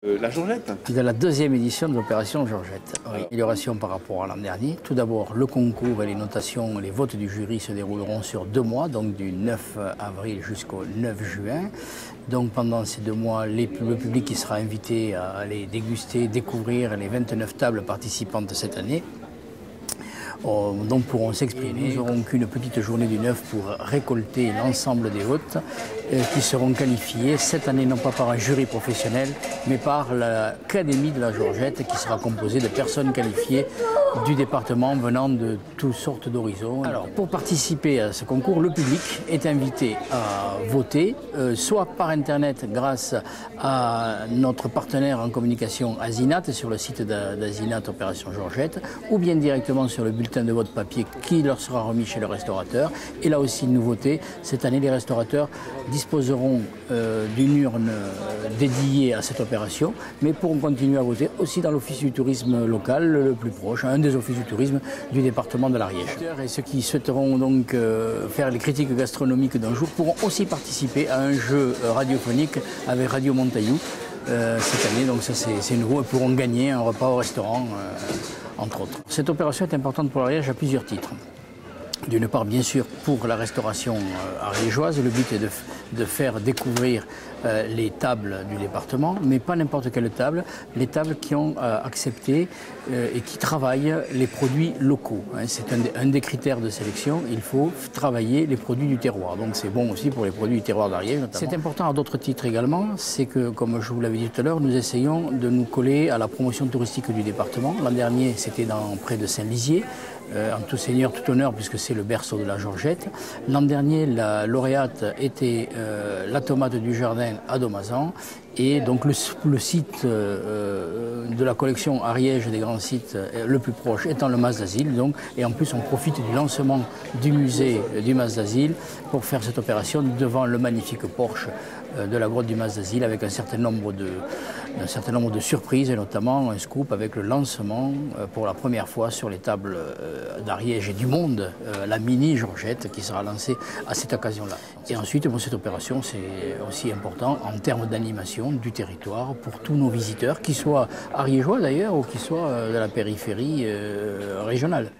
La Georgette. C'est la deuxième édition de l'opération Georgette. Amélioration par rapport à l'an dernier. Tout d'abord, le concours et les notations, les votes du jury se dérouleront sur 2 mois, donc du 9 avril jusqu'au 9 juin. Donc pendant ces 2 mois, le public qui sera invité à aller déguster, découvrir les 29 tables participantes cette année. Donc pourront s'exprimer. Nous n'aurons qu'une petite journée du 9 pour récolter l'ensemble des votes qui seront qualifiés cette année non pas par un jury professionnel mais par l'Académie de la Georgette qui sera composée de personnes qualifiées du département venant de toutes sortes d'horizons. Alors pour participer à ce concours, le public est invité à voter soit par internet grâce à notre partenaire en communication Asinat sur le site d'Asinat Opération Georgette ou bien directement sur le bulletin de vote papier qui leur sera remis chez le restaurateur. Et là aussi, une nouveauté, cette année, les restaurateurs disposeront d'une urne dédiée à cette opération, mais pourront continuer à voter aussi dans l'office du tourisme local le plus proche, un des offices du tourisme du département de l'Ariège. Et ceux qui souhaiteront donc faire les critiques gastronomiques d'un jour pourront aussi participer à un jeu radiophonique avec Radio Montaillou cette année. Donc ça c'est nouveau, et pourront gagner un repas au restaurant entre autres. Cette opération est importante pour l'Ariège à plusieurs titres. D'une part, bien sûr, pour la restauration ariégeoise, le but est de faire découvrir les tables du département, mais pas n'importe quelle table, les tables qui ont accepté et qui travaillent les produits locaux. C'est un des critères de sélection, il faut travailler les produits du terroir. Donc c'est bon aussi pour les produits du terroir d'Ariège notamment. C'est important à d'autres titres également, c'est que, comme je vous l'avais dit tout à l'heure, nous essayons de nous coller à la promotion touristique du département. L'an dernier, c'était près de Saint-Lizier. En tout seigneur, tout honneur, puisque c'est le berceau de la Georgette. L'an dernier, la lauréate était la tomate du jardin à Domazan. Et donc le site de la collection Ariège des grands sites le plus proche étant le Mas d'Asile. Et en plus, on profite du lancement du musée du Mas d'Asile pour faire cette opération devant le magnifique porche de la grotte du Mas d'Asile avec un certain nombre de surprises et notamment un scoop avec le lancement pour la première fois sur les tables d'Ariège et du monde, la mini Georgette qui sera lancée à cette occasion-là. Et ensuite, pour cette opération, c'est aussi important en termes d'animation du territoire pour tous nos visiteurs, qu'ils soient ariégeois d'ailleurs ou qu'ils soient de la périphérie régionale.